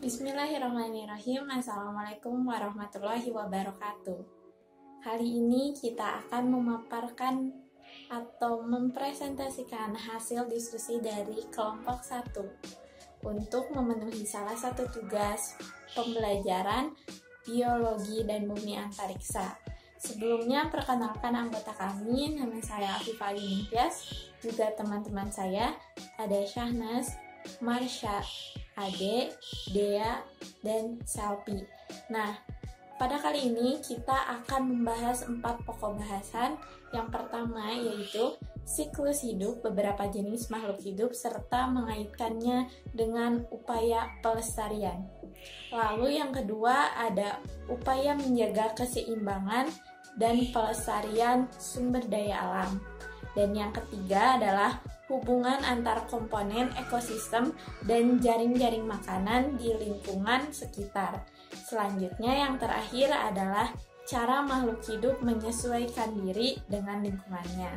Bismillahirrahmanirrahim. Assalamualaikum warahmatullahi wabarakatuh. Kali ini kita akan memaparkan atau mempresentasikan hasil diskusi dari kelompok 1 untuk memenuhi salah satu tugas pembelajaran biologi dan bumi antariksa. Sebelumnya, perkenalkan anggota kami, nama saya Afifah Ningtyas, juga teman-teman saya ada Syahnas, Marsha, Ade, Dea, dan Selvi. Nah, pada kali ini kita akan membahas 4 pokok bahasan. Yang pertama yaitu siklus hidup beberapa jenis makhluk hidup serta mengaitkannya dengan upaya pelestarian. Lalu yang kedua ada upaya menjaga keseimbangan dan pelestarian sumber daya alam. Dan yang ketiga adalah hubungan antar komponen ekosistem dan jaring-jaring makanan di lingkungan sekitar. Selanjutnya yang terakhir adalah cara makhluk hidup menyesuaikan diri dengan lingkungannya.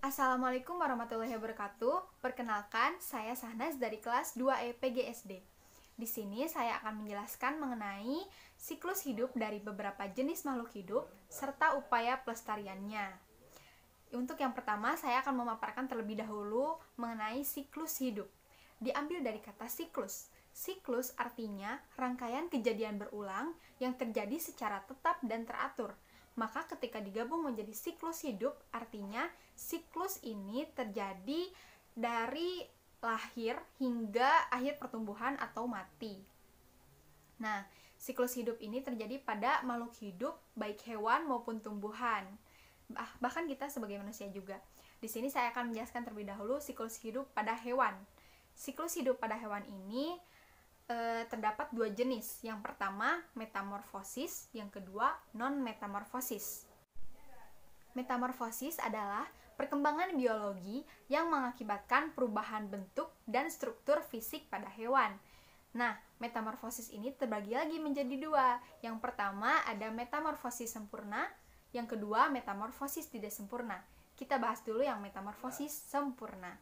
Assalamualaikum warahmatullahi wabarakatuh. Perkenalkan, saya Syahnas dari kelas 2E PGSD. Di sini saya akan menjelaskan mengenai siklus hidup dari beberapa jenis makhluk hidup serta upaya pelestariannya. Untuk yang pertama, saya akan memaparkan terlebih dahulu mengenai siklus hidup. Diambil dari kata siklus. Siklus artinya rangkaian kejadian berulang yang terjadi secara tetap dan teratur. Maka ketika digabung menjadi siklus hidup, artinya siklus ini terjadi dari lahir hingga akhir pertumbuhan atau mati. Nah, siklus hidup ini terjadi pada makhluk hidup, baik hewan maupun tumbuhan. Bahkan kita sebagai manusia juga. Di sini saya akan menjelaskan terlebih dahulu siklus hidup pada hewan. Siklus hidup pada hewan ini terdapat 2 jenis. Yang pertama, metamorfosis, yang kedua, non-metamorfosis. Metamorfosis adalah perkembangan biologi yang mengakibatkan perubahan bentuk dan struktur fisik pada hewan. Nah, metamorfosis ini terbagi lagi menjadi 2. Yang pertama ada metamorfosis sempurna, yang kedua metamorfosis tidak sempurna. Kita bahas dulu yang metamorfosis sempurna.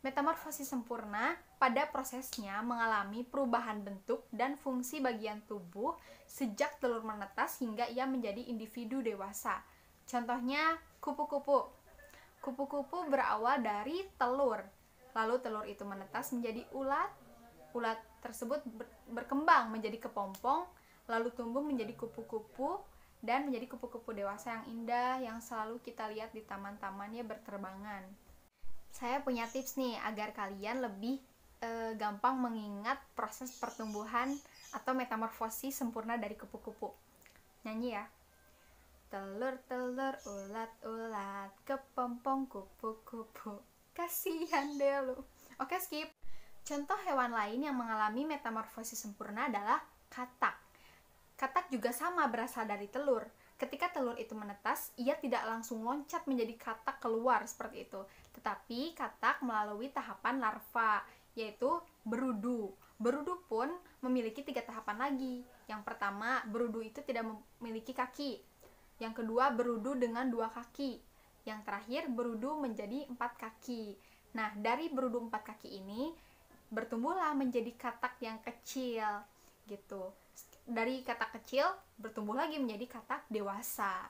Metamorfosis sempurna pada prosesnya mengalami perubahan bentuk dan fungsi bagian tubuh sejak telur menetas hingga ia menjadi individu dewasa. Contohnya kupu-kupu. Kupu-kupu berawal dari telur, lalu telur itu menetas menjadi ulat. Ulat tersebut berkembang menjadi kepompong, lalu tumbuh menjadi kupu-kupu dan menjadi kupu-kupu dewasa yang indah yang selalu kita lihat di taman-tamannya berterbangan. Saya punya tips nih agar kalian lebih gampang mengingat proses pertumbuhan atau metamorfosis sempurna dari kupu-kupu. Nyanyi ya. Telur-telur, ulat-ulat, kepompong kupu-kupu, kasihan deh lu. Oke, skip. Contoh hewan lain yang mengalami metamorfosis sempurna adalah katak. Katak juga sama berasal dari telur. Ketika telur itu menetas, ia tidak langsung loncat menjadi katak keluar seperti itu. Tetapi katak melalui tahapan larva, yaitu berudu. Berudu pun memiliki 3 tahapan lagi. Yang pertama, berudu itu tidak memiliki kaki. Yang kedua, berudu dengan 2 kaki. Yang terakhir, berudu menjadi 4 kaki. Nah, dari berudu 4 kaki ini bertumbuhlah menjadi katak yang kecil gitu. Dari katak kecil bertumbuh lagi menjadi katak dewasa.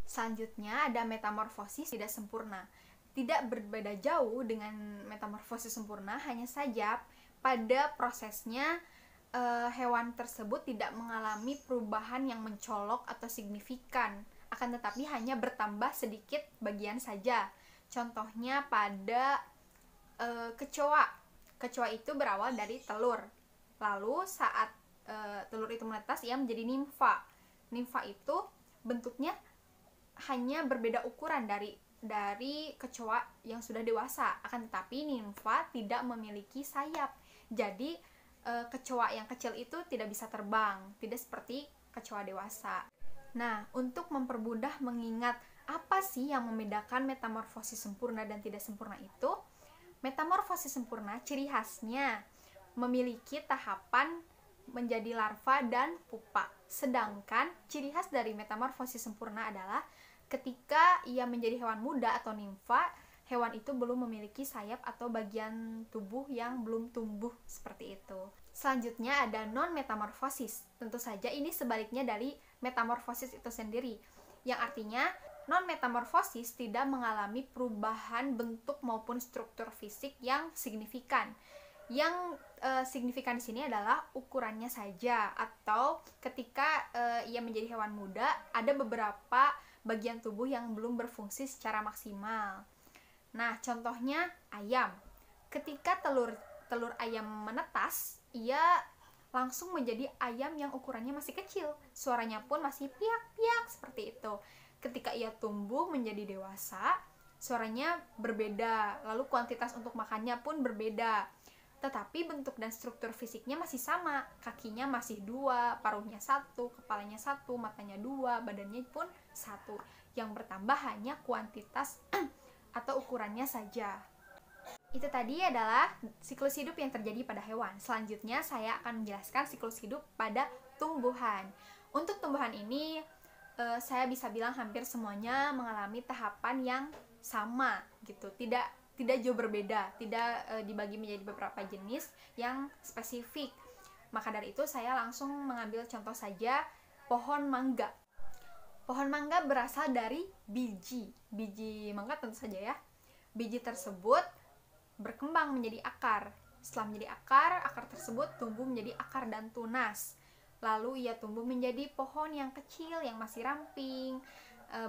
Selanjutnya ada metamorfosis tidak sempurna. Tidak berbeda jauh dengan metamorfosis sempurna, hanya saja pada prosesnya hewan tersebut tidak mengalami perubahan yang mencolok atau signifikan, akan tetapi hanya bertambah sedikit bagian saja. Contohnya pada kecoa. Kecoa itu berawal dari telur. Lalu saat telur itu menetas, ia menjadi nimfa. Nimfa itu bentuknya hanya berbeda ukuran dari kecoa yang sudah dewasa. Akan tetapi nimfa tidak memiliki sayap. Jadi kecoa yang kecil itu tidak bisa terbang, tidak seperti kecoa dewasa. Nah, untuk mempermudah mengingat apa sih yang membedakan metamorfosis sempurna dan tidak sempurna itu, metamorfosis sempurna ciri khasnya memiliki tahapan menjadi larva dan pupa. Sedangkan ciri khas dari metamorfosis sempurna adalah ketika ia menjadi hewan muda atau nimfa, hewan itu belum memiliki sayap atau bagian tubuh yang belum tumbuh seperti itu. Selanjutnya ada non-metamorfosis. Tentu saja ini sebaliknya dari metamorfosis itu sendiri, yang artinya non-metamorfosis tidak mengalami perubahan bentuk maupun struktur fisik yang signifikan. Yang signifikan di sini adalah ukurannya saja, atau ketika ia menjadi hewan muda ada beberapa bagian tubuh yang belum berfungsi secara maksimal. Nah, contohnya ayam. Ketika telur ayam menetas, ia langsung menjadi ayam yang ukurannya masih kecil. Suaranya pun masih piak-piak seperti itu. Ketika ia tumbuh menjadi dewasa, suaranya berbeda, lalu kuantitas untuk makannya pun berbeda. Tetapi bentuk dan struktur fisiknya masih sama. Kakinya masih 2, paruhnya 1, kepalanya 1, matanya 2, badannya pun 1. Yang bertambah hanya kuantitas atau ukurannya saja. Itu tadi adalah siklus hidup yang terjadi pada hewan. Selanjutnya saya akan menjelaskan siklus hidup pada tumbuhan. Untuk tumbuhan ini saya bisa bilang hampir semuanya mengalami tahapan yang sama gitu. Tidak jauh berbeda, tidak dibagi menjadi beberapa jenis yang spesifik. Maka dari itu saya langsung mengambil contoh saja pohon mangga. Pohon mangga berasal dari biji mangga tentu saja ya. Biji tersebut berkembang menjadi akar. Setelah menjadi akar tersebut tumbuh menjadi akar dan tunas. Lalu ia tumbuh menjadi pohon yang kecil, yang masih ramping,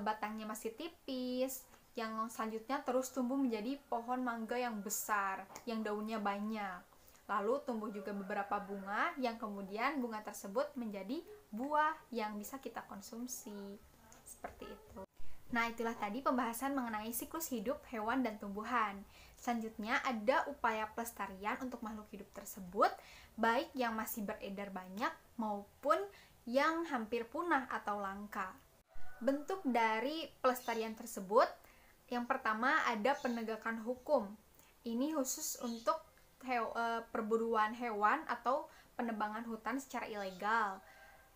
batangnya masih tipis. Yang selanjutnya terus tumbuh menjadi pohon mangga yang besar, yang daunnya banyak. Lalu tumbuh juga beberapa bunga, yang kemudian bunga tersebut menjadi buah yang bisa kita konsumsi. Seperti itu. Nah, itulah tadi pembahasan mengenai siklus hidup hewan dan tumbuhan. Selanjutnya ada upaya pelestarian untuk makhluk hidup tersebut, baik yang masih beredar banyak maupun yang hampir punah atau langka. Bentuk dari pelestarian tersebut, yang pertama ada penegakan hukum. Ini khusus untuk perburuan hewan atau penebangan hutan secara ilegal.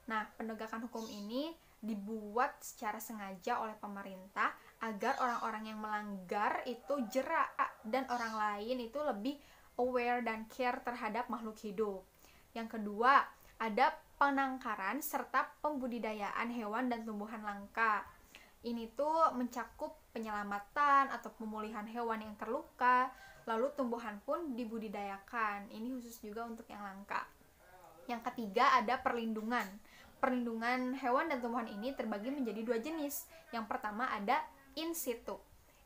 Nah, penegakan hukum ini dibuat secara sengaja oleh pemerintah agar orang-orang yang melanggar itu jera dan orang lain itu lebih aware dan care terhadap makhluk hidup. Yang kedua, ada penangkaran serta pembudidayaan hewan dan tumbuhan langka. Ini tuh mencakup penyelamatan atau pemulihan hewan yang terluka, lalu tumbuhan pun dibudidayakan. Ini khusus juga untuk yang langka. Yang ketiga ada perlindungan. Perlindungan hewan dan tumbuhan ini terbagi menjadi 2 jenis. Yang pertama ada in situ.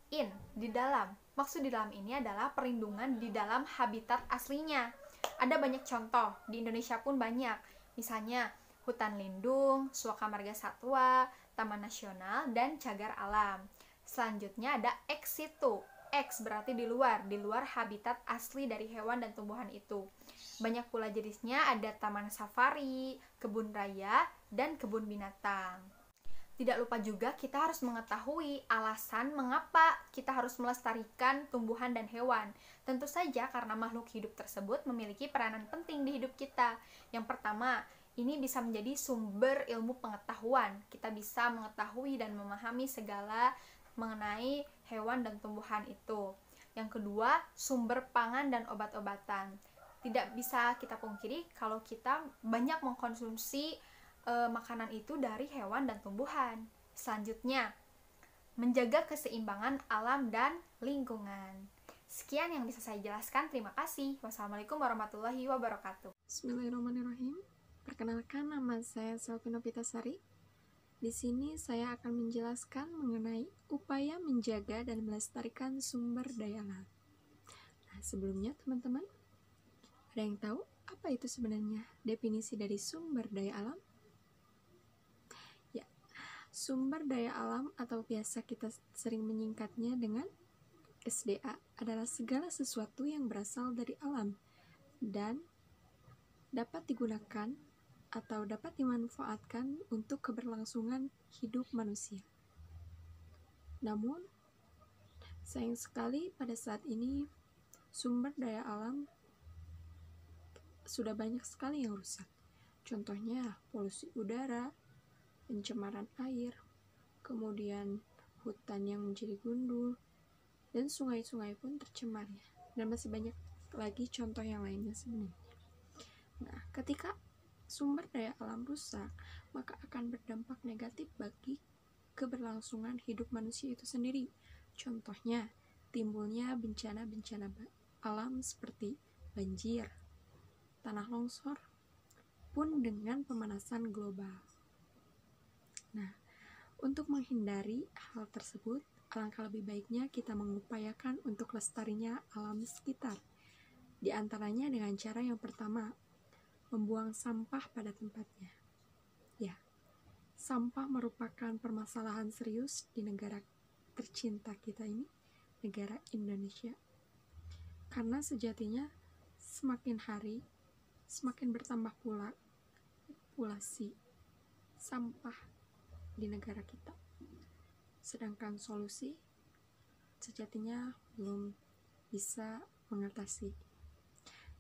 In, di dalam. Maksud di dalam ini adalah perlindungan di dalam habitat aslinya. Ada banyak contoh, di Indonesia pun banyak. Misalnya hutan lindung, suaka marga satwa, taman nasional, dan cagar alam. Selanjutnya ada ex situ. Ex berarti di luar habitat asli dari hewan dan tumbuhan itu. Banyak pula jenisnya, ada taman safari, kebun raya, dan kebun binatang. Tidak lupa juga kita harus mengetahui alasan mengapa kita harus melestarikan tumbuhan dan hewan. Tentu saja karena makhluk hidup tersebut memiliki peranan penting di hidup kita. Yang pertama, ini bisa menjadi sumber ilmu pengetahuan. Kita bisa mengetahui dan memahami segala mengenai hewan dan tumbuhan itu. Yang kedua, sumber pangan dan obat-obatan. Tidak bisa kita pungkiri kalau kita banyak mengkonsumsi makanan itu dari hewan dan tumbuhan. Selanjutnya, menjaga keseimbangan alam dan lingkungan. Sekian yang bisa saya jelaskan. Terima kasih. Wassalamualaikum warahmatullahi wabarakatuh. Bismillahirrahmanirrahim. Perkenalkan, nama saya Selvina Pitasari. Di sini saya akan menjelaskan mengenai upaya menjaga dan melestarikan sumber daya alam. Nah, sebelumnya teman-teman, ada yang tahu apa itu sebenarnya definisi dari sumber daya alam? Ya, sumber daya alam atau biasa kita sering menyingkatnya dengan SDA adalah segala sesuatu yang berasal dari alam dan dapat digunakan atau dapat dimanfaatkan untuk keberlangsungan hidup manusia. Namun, sayang sekali pada saat ini sumber daya alam sudah banyak sekali yang rusak. Contohnya polusi udara, pencemaran air, kemudian hutan yang menjadi gundul, dan sungai-sungai pun tercemar ya. Dan masih banyak lagi contoh yang lainnya sebenarnya. Nah, ketika sumber daya alam rusak, maka akan berdampak negatif bagi keberlangsungan hidup manusia itu sendiri. Contohnya, timbulnya bencana-bencana alam seperti banjir, tanah longsor, pun dengan pemanasan global. Nah, untuk menghindari hal tersebut, alangkah lebih baiknya kita mengupayakan untuk lestarinya alam sekitar. Di antaranya dengan cara yang pertama, membuang sampah pada tempatnya. Ya, sampah merupakan permasalahan serius di negara tercinta kita ini, negara Indonesia. Karena sejatinya semakin hari, semakin bertambah pula populasi sampah di negara kita. Sedangkan solusi sejatinya belum bisa mengatasi.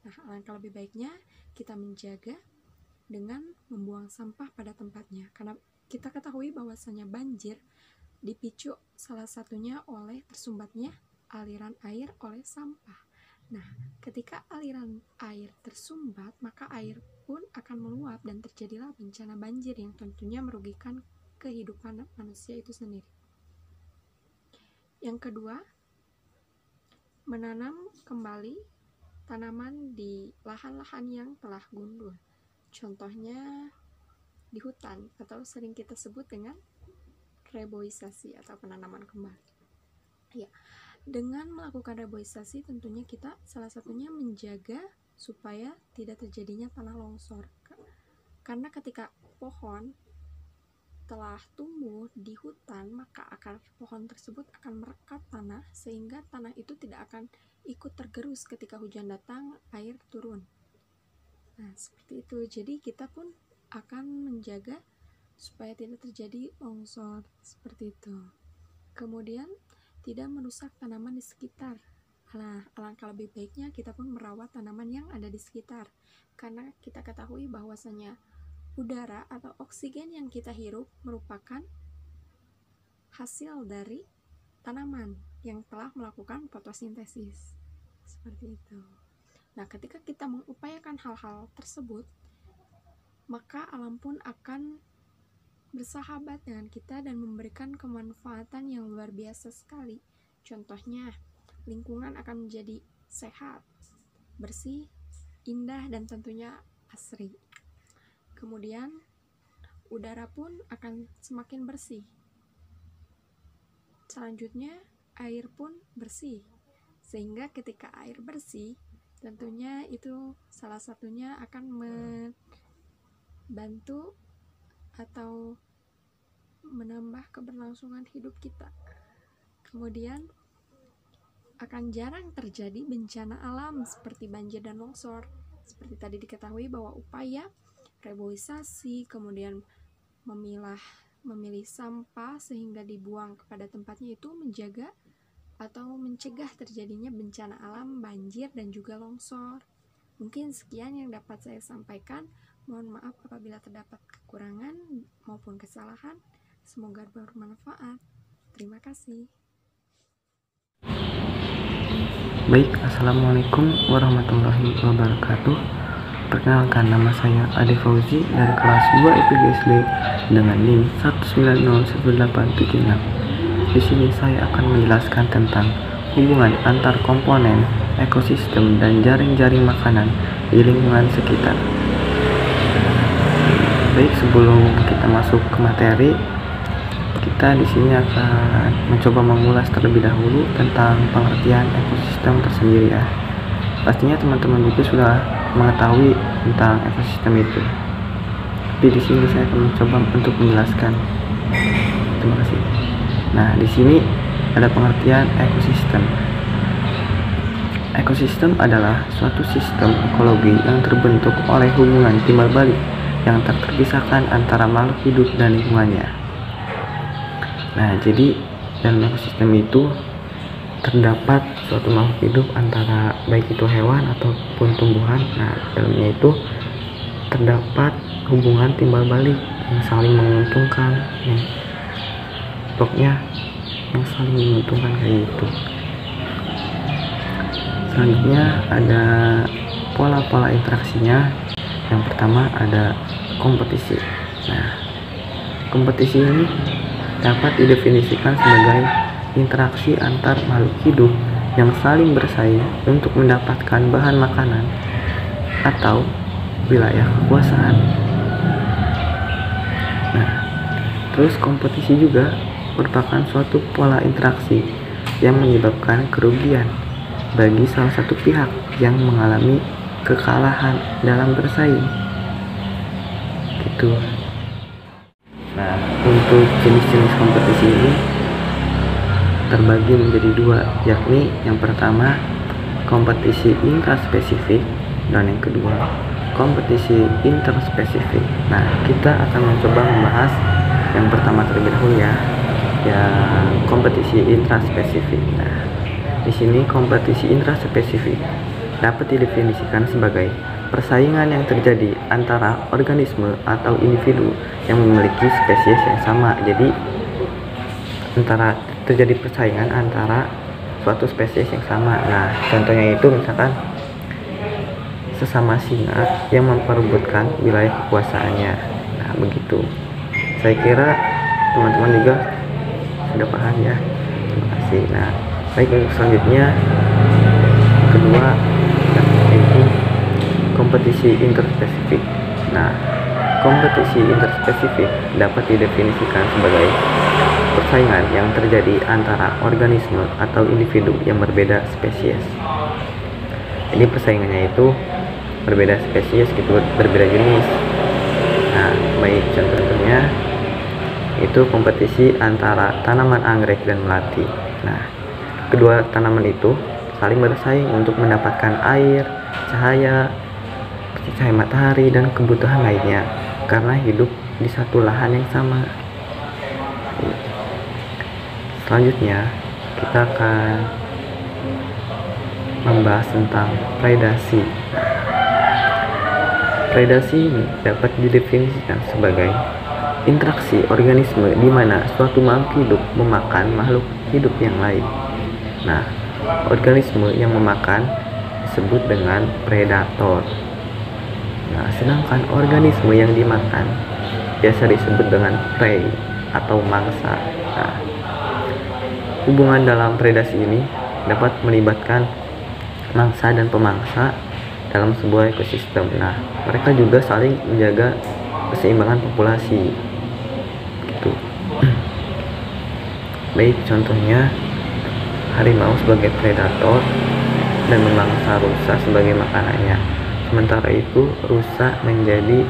Nah, alangkah lebih baiknya kita menjaga dengan membuang sampah pada tempatnya. Karena kita ketahui bahwasanya banjir dipicu salah satunya oleh tersumbatnya aliran air oleh sampah. Nah, ketika aliran air tersumbat, maka air pun akan meluap dan terjadilah bencana banjir yang tentunya merugikan kehidupan manusia itu sendiri. Yang kedua, menanam kembali tanaman di lahan-lahan yang telah gundul. Contohnya di hutan atau sering kita sebut dengan reboisasi atau penanaman kembali. Ya, dengan melakukan reboisasi tentunya kita salah satunya menjaga supaya tidak terjadinya tanah longsor. Karena ketika pohon telah tumbuh di hutan, maka akar pohon tersebut akan merekat tanah sehingga tanah itu tidak akan ikut tergerus ketika hujan datang, air turun. Nah, seperti itu. Jadi kita pun akan menjaga supaya tidak terjadi longsor seperti itu. Kemudian tidak merusak tanaman di sekitar. Nah, alangkah lebih baiknya kita pun merawat tanaman yang ada di sekitar. Karena kita ketahui bahwasanya udara atau oksigen yang kita hirup merupakan hasil dari tanaman yang telah melakukan fotosintesis. Seperti itu. Nah, ketika kita mengupayakan hal-hal tersebut, maka alam pun akan bersahabat dengan kita dan memberikan kemanfaatan yang luar biasa sekali. Contohnya, lingkungan akan menjadi sehat, bersih, indah, dan tentunya asri. Kemudian, udara pun akan semakin bersih. Selanjutnya, air pun bersih. Sehingga ketika air bersih, tentunya itu salah satunya akan membantu atau menambah keberlangsungan hidup kita. Kemudian, akan jarang terjadi bencana alam seperti banjir dan longsor. Seperti tadi diketahui bahwa upaya reboisasi, kemudian memilih sampah sehingga dibuang kepada tempatnya itu menjaga atau mencegah terjadinya bencana alam, banjir, dan juga longsor. Mungkin sekian yang dapat saya sampaikan. Mohon maaf apabila terdapat kekurangan maupun kesalahan. Semoga bermanfaat. Terima kasih. Baik, Assalamualaikum warahmatullahi wabarakatuh. Perkenalkan, nama saya Ade Fauzi dari kelas 2 IPG SD dengan NIM 1901876. Di sini saya akan menjelaskan tentang hubungan antar komponen ekosistem dan jaring-jaring makanan di lingkungan sekitar. Baik, sebelum kita masuk ke materi, kita di sini akan mencoba mengulas terlebih dahulu tentang pengertian ekosistem tersendiri ya. Pastinya teman-teman juga sudah mengetahui tentang ekosistem itu. Tapi di sini saya akan mencoba untuk menjelaskan. Terima kasih. Nah, di sini ada pengertian ekosistem. Ekosistem adalah suatu sistem ekologi yang terbentuk oleh hubungan timbal balik yang tak terpisahkan antara makhluk hidup dan lingkungannya. Nah, jadi dalam ekosistem itu terdapat suatu makhluk hidup antara baik itu hewan ataupun tumbuhan. Nah, dalamnya itu terdapat hubungan timbal balik yang saling menguntungkan, pokoknya yang saling menguntungkan kayak gitu. Selanjutnya ada pola-pola interaksinya. Yang pertama ada kompetisi. Nah, kompetisi ini dapat didefinisikan sebagai interaksi antar makhluk hidup yang saling bersaing untuk mendapatkan bahan makanan atau wilayah kekuasaan. Nah, terus kompetisi juga merupakan suatu pola interaksi yang menyebabkan kerugian bagi salah satu pihak yang mengalami kekalahan dalam bersaing. Gitu. Nah, untuk jenis-jenis kompetisi ini terbagi menjadi dua, yakni yang pertama kompetisi intraspesifik dan yang kedua kompetisi interspesifik. Nah, kita akan mencoba membahas yang pertama terlebih dahulu ya, yang kompetisi intraspesifik. Nah, di sini kompetisi intraspesifik dapat didefinisikan sebagai persaingan yang terjadi antara organisme atau individu yang memiliki spesies yang sama. Jadi terjadi persaingan antara suatu spesies yang sama. Nah, contohnya itu misalkan sesama singa yang memperebutkan wilayah kekuasaannya. Nah, begitu. Saya kira teman-teman juga sudah paham ya. Terima kasih. Nah, baik, untuk selanjutnya kedua yaitu kompetisi interspesifik. Nah, kompetisi interspesifik dapat didefinisikan sebagai persaingan yang terjadi antara organisme atau individu yang berbeda spesies. Jadi persaingannya itu berbeda spesies gitu, berbeda jenis. Nah, baik, contohnya itu kompetisi antara tanaman anggrek dan melati. Nah, kedua tanaman itu saling bersaing untuk mendapatkan air, cahaya matahari, dan kebutuhan lainnya karena hidup di satu lahan yang sama. Selanjutnya kita akan membahas tentang predasi. Predasi ini dapat didefinisikan sebagai interaksi organisme di mana suatu makhluk hidup memakan makhluk hidup yang lain. Nah, organisme yang memakan disebut dengan predator. Nah, sedangkan organisme yang dimakan biasa disebut dengan prey atau mangsa. Nah, hubungan dalam predasi ini dapat melibatkan mangsa dan pemangsa dalam sebuah ekosistem. Nah, mereka juga saling menjaga keseimbangan populasi. Gitu. Baik, contohnya harimau sebagai predator dan memangsa rusa sebagai makanannya. Sementara itu rusa menjadi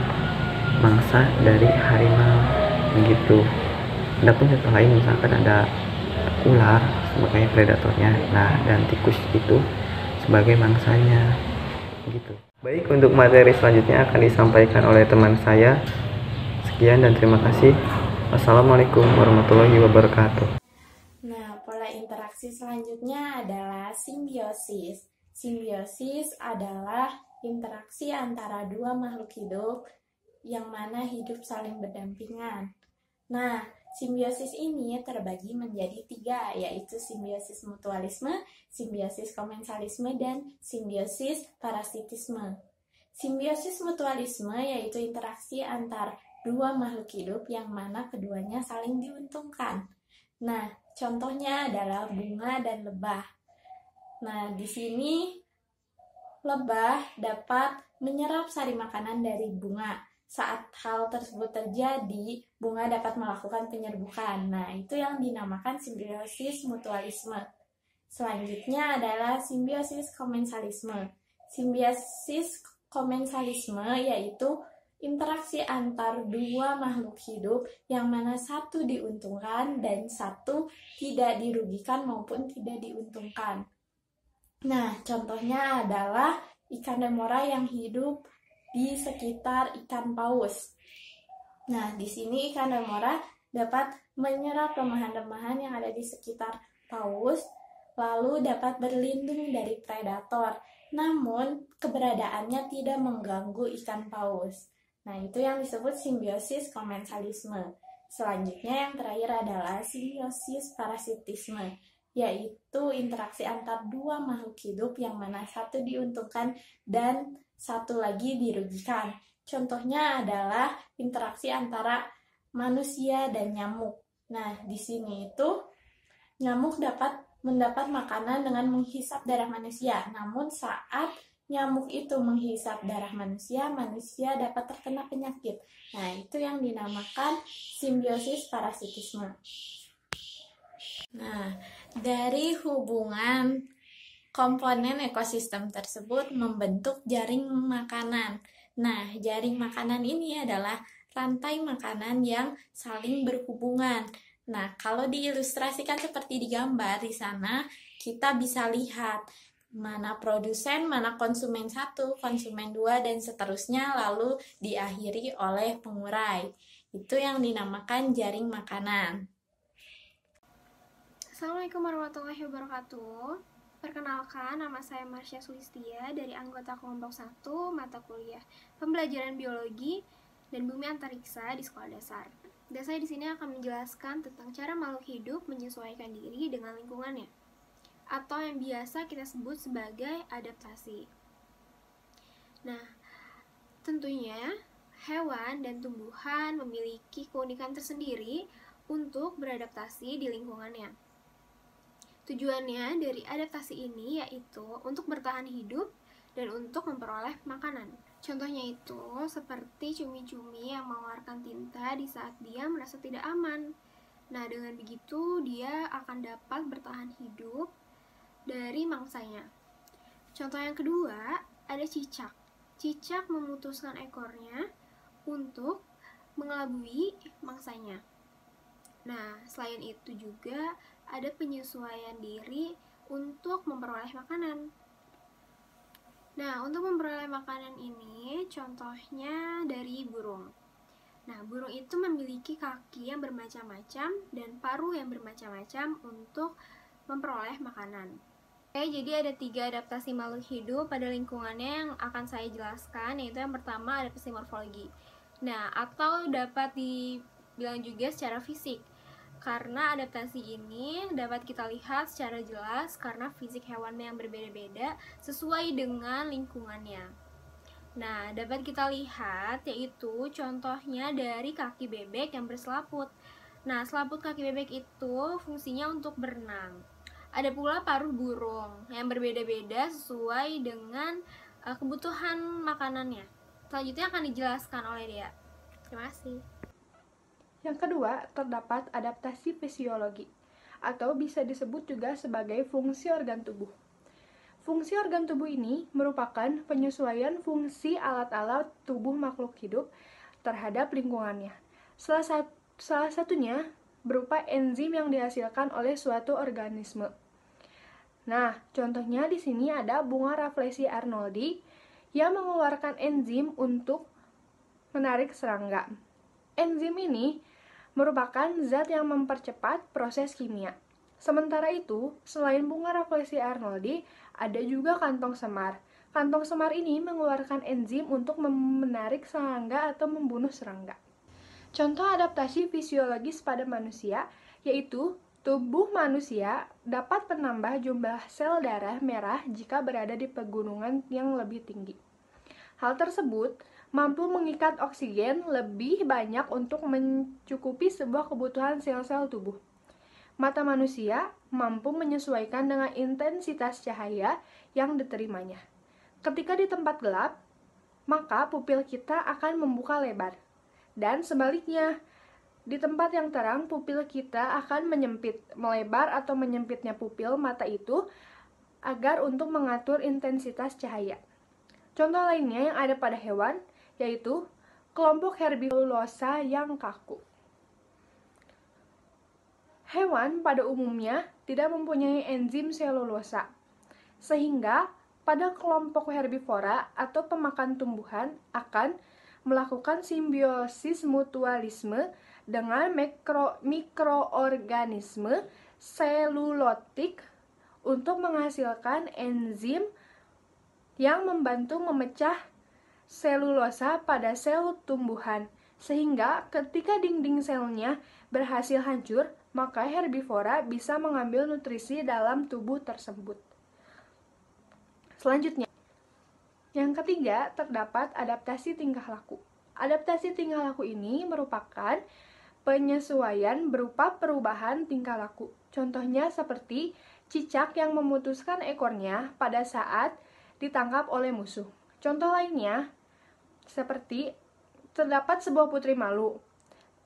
mangsa dari harimau. Begitu. Adapun contoh lain misalkan ada ular sebagai predatornya, nah, dan tikus itu sebagai mangsanya. Gitu. Baik, untuk materi selanjutnya akan disampaikan oleh teman saya. Sekian dan terima kasih. Wassalamualaikum warahmatullahi wabarakatuh. Nah, pola interaksi selanjutnya adalah simbiosis. Simbiosis adalah interaksi antara dua makhluk hidup yang mana hidup saling berdampingan. Nah, simbiosis ini terbagi menjadi tiga, yaitu simbiosis mutualisme, simbiosis komensalisme, dan simbiosis parasitisme. Simbiosis mutualisme yaitu interaksi antar dua makhluk hidup yang mana keduanya saling diuntungkan. Nah, contohnya adalah bunga dan lebah. Nah, di sini lebah dapat menyerap sari makanan dari bunga. Saat hal tersebut terjadi, bunga dapat melakukan penyerbukan. Nah, itu yang dinamakan simbiosis mutualisme. Selanjutnya adalah simbiosis komensalisme. Simbiosis komensalisme yaitu interaksi antar dua makhluk hidup yang mana satu diuntungkan dan satu tidak dirugikan maupun tidak diuntungkan. Nah, contohnya adalah ikan demora yang hidup di sekitar ikan paus. Nah, di sini ikan demora dapat menyerap remahan-remahan yang ada di sekitar paus, lalu dapat berlindung dari predator. Namun, keberadaannya tidak mengganggu ikan paus. Nah, itu yang disebut simbiosis komensalisme. Selanjutnya yang terakhir adalah simbiosis parasitisme. yaitu interaksi antar dua makhluk hidup yang mana satu diuntungkan dan satu lagi dirugikan. Contohnya adalah interaksi antara manusia dan nyamuk. Nah, di sini itu nyamuk dapat mendapat makanan dengan menghisap darah manusia. Namun saat nyamuk itu menghisap darah manusia, manusia dapat terkena penyakit. Nah, itu yang dinamakan simbiosis parasitisme. Nah, dari hubungan komponen ekosistem tersebut membentuk jaring makanan. Nah, jaring makanan ini adalah rantai makanan yang saling berhubungan. Nah, kalau diilustrasikan seperti di gambar di sana, kita bisa lihat mana produsen, mana konsumen 1, konsumen 2, dan seterusnya, lalu diakhiri oleh pengurai. Itu yang dinamakan jaring makanan. Assalamualaikum warahmatullahi wabarakatuh. Perkenalkan, nama saya Marsha Sulistia dari anggota kelompok 1 mata kuliah Pembelajaran Biologi dan Bumi Antariksa di sekolah dasar. Dan saya di sini akan menjelaskan tentang cara makhluk hidup menyesuaikan diri dengan lingkungannya, atau yang biasa kita sebut sebagai adaptasi. Nah, tentunya hewan dan tumbuhan memiliki keunikan tersendiri untuk beradaptasi di lingkungannya. Tujuannya dari adaptasi ini yaitu untuk bertahan hidup dan untuk memperoleh makanan. Contohnya itu seperti cumi-cumi yang mengeluarkan tinta di saat dia merasa tidak aman. Nah, dengan begitu dia akan dapat bertahan hidup dari mangsanya. Contoh yang kedua, ada cicak. Cicak memutuskan ekornya untuk mengelabui mangsanya. Nah, selain itu juga ada penyesuaian diri untuk memperoleh makanan. Nah, untuk memperoleh makanan ini contohnya dari burung. Nah, burung itu memiliki kaki yang bermacam-macam dan paruh yang bermacam-macam untuk memperoleh makanan. Oke, jadi ada 3 adaptasi makhluk hidup pada lingkungannya yang akan saya jelaskan, yaitu yang pertama adaptasi morfologi. Nah, atau dapat dibilang juga secara fisik. Karena adaptasi ini dapat kita lihat secara jelas karena fisik hewan yang berbeda-beda sesuai dengan lingkungannya. Nah, dapat kita lihat yaitu contohnya dari kaki bebek yang berselaput. Nah, selaput kaki bebek itu fungsinya untuk berenang. Ada pula paruh burung yang berbeda-beda sesuai dengan kebutuhan makanannya. Selanjutnya akan dijelaskan oleh Dea. Terima kasih. Yang kedua, terdapat adaptasi fisiologi, atau bisa disebut juga sebagai fungsi organ tubuh. Fungsi organ tubuh ini merupakan penyesuaian fungsi alat-alat tubuh makhluk hidup terhadap lingkungannya. Salah satunya berupa enzim yang dihasilkan oleh suatu organisme. Nah, contohnya di sini ada bunga Rafflesia arnoldi yang mengeluarkan enzim untuk menarik serangga. Enzim ini merupakan zat yang mempercepat proses kimia. Sementara itu, selain bunga Rafflesia arnoldi, ada juga kantong semar. Kantong semar ini mengeluarkan enzim untuk menarik serangga atau membunuh serangga. Contoh adaptasi fisiologis pada manusia, yaitu tubuh manusia dapat menambah jumlah sel darah merah jika berada di pegunungan yang lebih tinggi. Hal tersebut mampu mengikat oksigen lebih banyak untuk mencukupi sebuah kebutuhan sel-sel tubuh. Mata manusia mampu menyesuaikan dengan intensitas cahaya yang diterimanya. Ketika di tempat gelap, maka pupil kita akan membuka lebar. Dan sebaliknya, di tempat yang terang, pupil kita akan melebar atau menyempitnya pupil mata itu agar untuk mengatur intensitas cahaya. Contoh lainnya yang ada pada hewan yaitu kelompok herbivulosa yang kaku. Hewan pada umumnya tidak mempunyai enzim selulosa, sehingga pada kelompok herbivora atau pemakan tumbuhan akan melakukan simbiosis mutualisme dengan mikroorganisme selulotik untuk menghasilkan enzim yang membantu memecah selulosa pada sel tumbuhan, sehingga ketika dinding selnya berhasil hancur, maka herbivora bisa mengambil nutrisi dalam tubuh tersebut. Selanjutnya, yang ketiga, terdapat adaptasi tingkah laku. Adaptasi tingkah laku ini merupakan penyesuaian berupa perubahan tingkah laku. Contohnya seperti cicak yang memutuskan ekornya pada saat ditangkap oleh musuh. Contoh lainnya, seperti terdapat sebuah putri malu.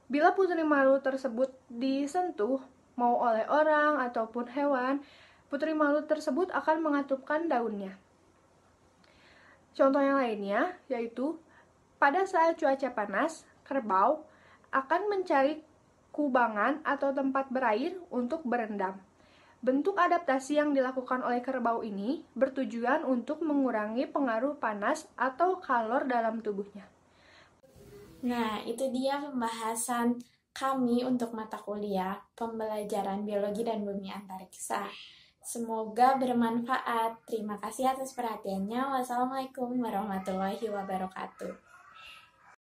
Bila putri malu tersebut disentuh, mau oleh orang ataupun hewan, putri malu tersebut akan mengatupkan daunnya. Contoh yang lainnya, yaitu pada saat cuaca panas, kerbau akan mencari kubangan atau tempat berair untuk berendam. Bentuk adaptasi yang dilakukan oleh kerbau ini bertujuan untuk mengurangi pengaruh panas atau kalor dalam tubuhnya. Nah, itu dia pembahasan kami untuk mata kuliah pembelajaran biologi dan bumi antariksa. Semoga bermanfaat. Terima kasih atas perhatiannya. Wassalamualaikum warahmatullahi wabarakatuh.